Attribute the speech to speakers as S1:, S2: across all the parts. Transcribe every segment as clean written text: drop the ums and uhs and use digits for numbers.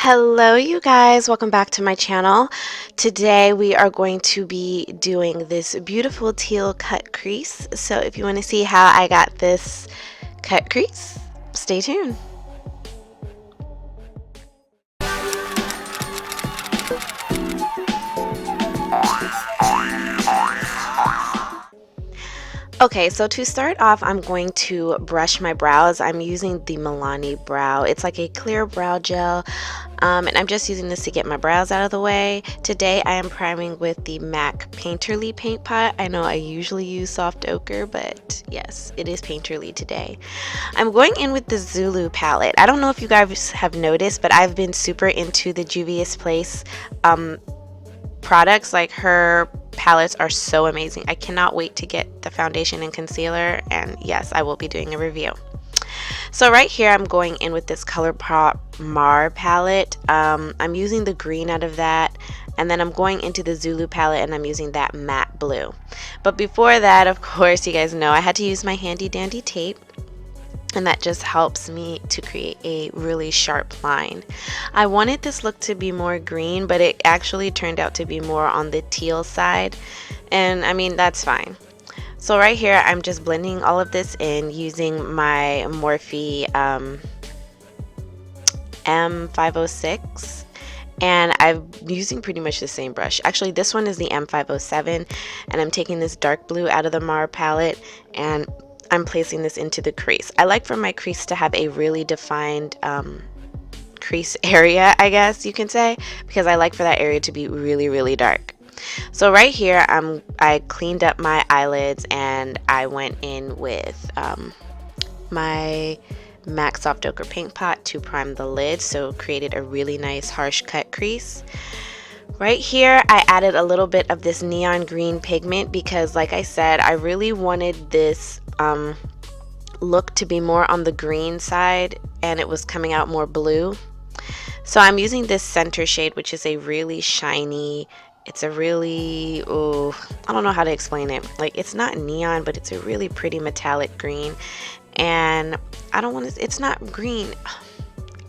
S1: Hello you guys, welcome back to my channel. Today we are going to be doing this beautiful teal cut crease. So if you want to see how I got this cut crease, stay tuned. Okay, so to start off, I'm going to brush my brows. I'm using the Milani Brow. It's like a clear brow gel, and I'm just using this to get my brows out of the way. Today, I am priming with the MAC Painterly Paint Pot. I know I usually use soft ochre, but yes, it is Painterly today. I'm going in with the Zulu palette. I don't know if you guys have noticed, but I've been super into the Juvia's Place products. Like, her palettes are so amazing. I cannot wait to get the foundation and concealer, and yes, I will be doing a review. So right here I'm going in with this Colorpop Mar palette. I'm using the green out of that, and then I'm going into the Zulu palette and I'm using that matte blue. But before that, of course, you guys know I had to use my handy dandy tape, and that just helps me to create a really sharp line. I wanted this look to be more green, but it actually turned out to be more on the teal side, and I mean, that's fine. So right here I'm just blending all of this in using my Morphe M506, and I'm using pretty much the same brush. Actually, this one is the M507, and I'm taking this dark blue out of the Mar palette and I'm placing this into the crease. I like for my crease to have a really defined crease area, I guess you can say, because I like for that area to be really, really dark. So right here I cleaned up my eyelids and I went in with my MAC Soft Ochre Paint Pot to prime the lid, so created a really nice harsh cut crease. Right here I added a little bit of this neon green pigment because, like I said, I really wanted this look to be more on the green side, and it was coming out more blue. So I'm using this center shade, which is a really shiny, it's a really, I don't know how to explain it. Like, it's not neon, but it's a really pretty metallic green. And I don't want to, it's not green.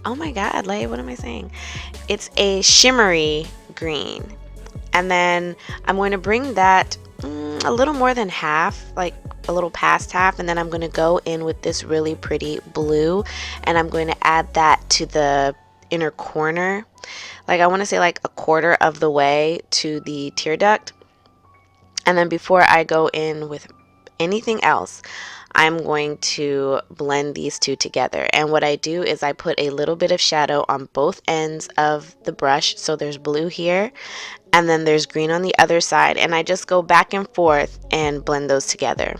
S1: Oh my God, like, what am I saying? It's a shimmery green. And then I'm going to bring that a little more than half, like a little past half, and then I'm going to go in with this really pretty blue, and I'm going to add that to the inner corner. Like, I want to say like a quarter of the way to the tear duct. And then before I go in with anything else, I'm going to blend these two together. And what I do is I put a little bit of shadow on both ends of the brush. So there's blue here and then there's green on the other side, and I just go back and forth and blend those together.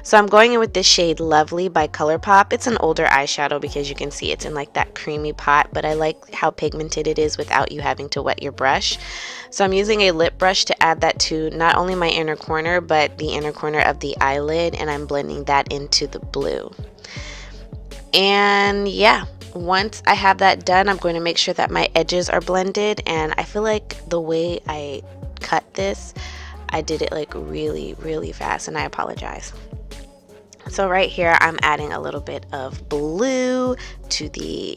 S1: So I'm going in with this shade Lovely by Colorpop. It's an older eyeshadow because you can see it's in like that creamy pot, but I like how pigmented it is without you having to wet your brush. So I'm using a lip brush to add that to not only my inner corner, but the inner corner of the eyelid, and I'm blending that into the blue. And yeah, once I have that done, I'm going to make sure that my edges are blended, and I feel like the way I cut this, I did it like really, really fast, and I apologize. So right here I'm adding a little bit of blue to the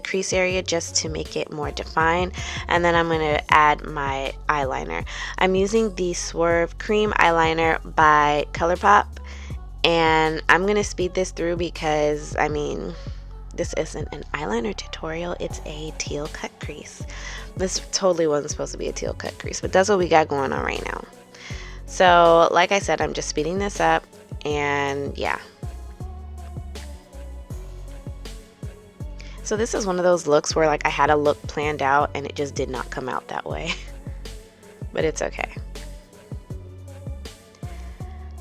S1: crease area just to make it more defined, and then I'm going to add my eyeliner. I'm using the Swerve cream eyeliner by Colorpop, and I'm going to speed this through because, I mean, this isn't an eyeliner tutorial, it's a teal cut crease. This totally wasn't supposed to be a teal cut crease, but that's what we got going on right now. So like I said, I'm just speeding this up, and yeah. So this is one of those looks where, like, I had a look planned out and it just did not come out that way. But it's okay.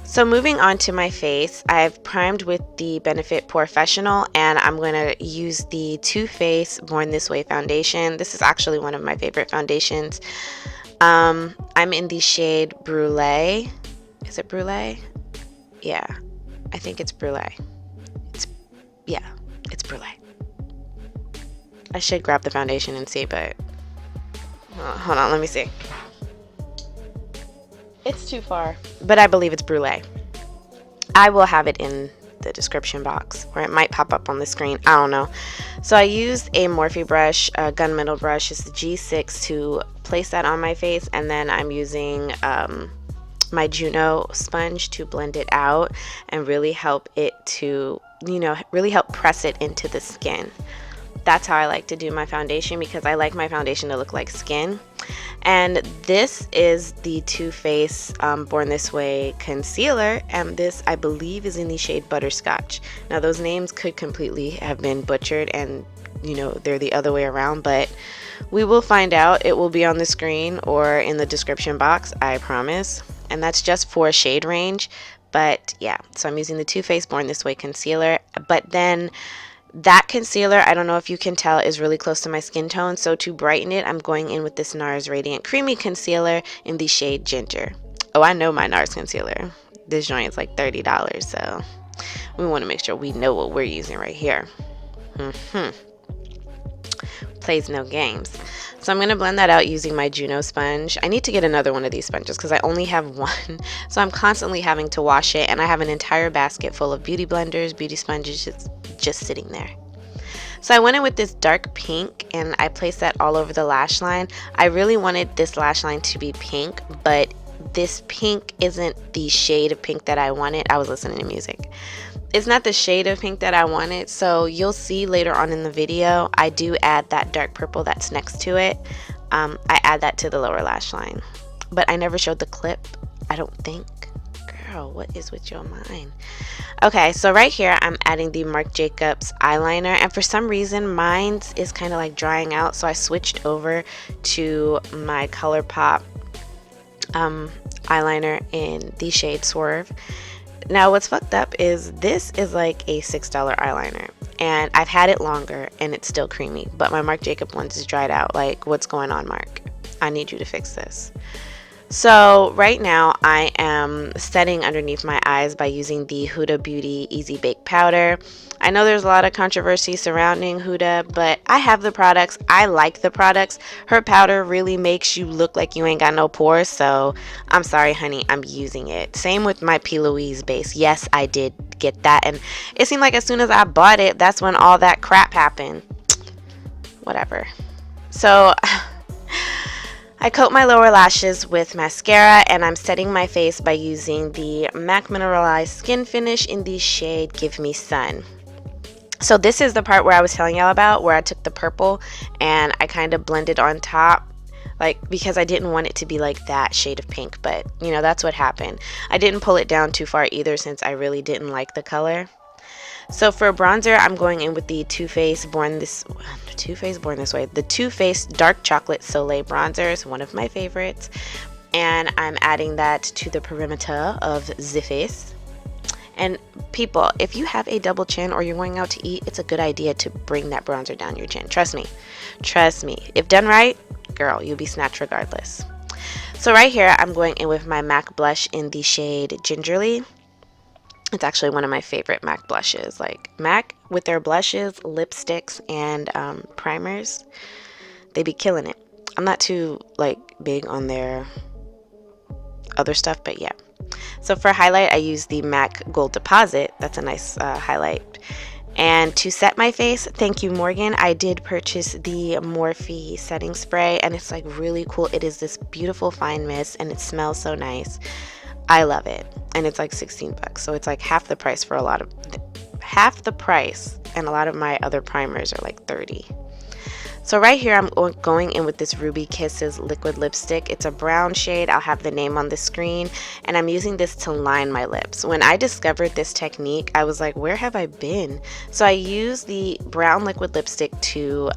S1: So moving on to my face, I've primed with the Benefit pore-fessional, and I'm going to use the Too Faced Born This Way foundation. This is actually one of my favorite foundations. I'm in the shade Brulee. Is it Brulee? Yeah, I think it's Brulee. It's Brulee. I should grab the foundation and see, but hold on, let me see. It's too far, but I believe it's Brulee. I will have it in the description box, or it might pop up on the screen. I don't know. So I used a Morphe brush, a gunmetal brush. It's the G6 to place that on my face, and then I'm using my Juno sponge to blend it out and really help it to, you know, really help press it into the skin. That's how I like to do my foundation, because I like my foundation to look like skin. And this is the Too Faced Born This Way concealer, and this I believe is in the shade Butterscotch. Now those names could completely have been butchered, and you know, they're the other way around, but we will find out. It will be on the screen or in the description box, I promise. And that's just for a shade range. But yeah, so I'm using the Too Faced Born This Way concealer, but then that concealer, I don't know if you can tell, is really close to my skin tone. So to brighten it, I'm going in with this NARS Radiant Creamy Concealer in the shade Ginger. Oh, I know my NARS concealer. This joint is like $30, so we want to make sure we know what we're using right here. Plays no games. So I'm going to blend that out using my Juno sponge. I need to get another one of these sponges because I only have one. So I'm constantly having to wash it, and I have an entire basket full of beauty blenders, beauty sponges just sitting there. So I went in with this dark pink, and I placed that all over the lash line. I really wanted this lash line to be pink, but this pink isn't the shade of pink that I wanted. I was listening to music. It's not the shade of pink that I wanted, so you'll see later on in the video I do add that dark purple that's next to it. I add that to the lower lash line, but I never showed the clip, I don't think. Girl, what is with your mind? Okay, so right here I'm adding the Marc Jacobs eyeliner, and for some reason mine is kind of like drying out, so I switched over to my Colorpop eyeliner in the shade Swerve. Now what's fucked up is this is like a $6 eyeliner, and I've had it longer and it's still creamy, but my Marc Jacobs ones is dried out. Like, what's going on, Marc? I need you to fix this. So right now I am setting underneath my eyes by using the Huda Beauty Easy Bake Powder. I know there's a lot of controversy surrounding Huda, but I have the products. I like the products. Her powder really makes you look like you ain't got no pores, so I'm sorry, honey, I'm using it. Same with my P. Louise base. Yes, I did get that, and it seemed like as soon as I bought it, that's when all that crap happened. Whatever. So I coat my lower lashes with mascara, and I'm setting my face by using the MAC Mineralized Skin Finish in the shade Give Me Sun. So this is the part where I was telling y'all about, where I took the purple and I kind of blended on top, like, because I didn't want it to be like that shade of pink, but you know, that's what happened. I didn't pull it down too far either, since I really didn't like the color. So for bronzer, I'm going in with the Too Faced Born This Way. The Too Faced Dark Chocolate Soleil bronzer is one of my favorites, and I'm adding that to the perimeter of the face. And people, if you have a double chin or you're going out to eat, it's a good idea to bring that bronzer down your chin. Trust me. Trust me. If done right, girl, you'll be snatched regardless. So right here, I'm going in with my MAC blush in the shade Gingerly. It's actually one of my favorite MAC blushes. Like, MAC with their blushes, lipsticks, and primers, they be killing it. I'm not too like big on their other stuff, but yeah. So for highlight, I use the MAC Gold Deposit. That's a nice highlight. And to set my face, thank you, Morgan, I did purchase the Morphe setting spray, and it's like really cool. It is this beautiful fine mist, and it smells so nice. I love it, and it's like 16 bucks, so it's like half the price for half the price, and a lot of my other primers are like 30. So right here, I'm going in with this Ruby Kisses liquid lipstick. It's a brown shade. I'll have the name on the screen, and I'm using this to line my lips. When I discovered this technique, I was like, where have I been? So I use the brown liquid lipstick to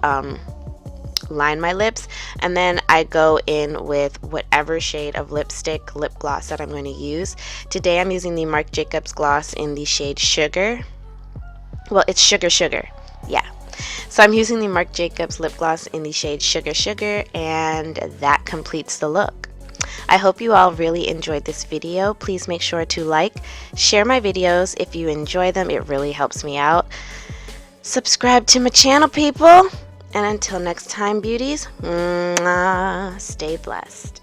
S1: line my lips, and then I go in with whatever shade of lipstick, lip gloss that I'm going to use. Today I'm using the Marc Jacobs gloss in the shade Sugar. Well, it's Sugar, yeah. So I'm using the Marc Jacobs lip gloss in the shade Sugar, and that completes the look. I hope you all really enjoyed this video. Please make sure to like, share my videos if you enjoy them. It really helps me out. Subscribe to my channel, people. And until next time, beauties, stay blessed.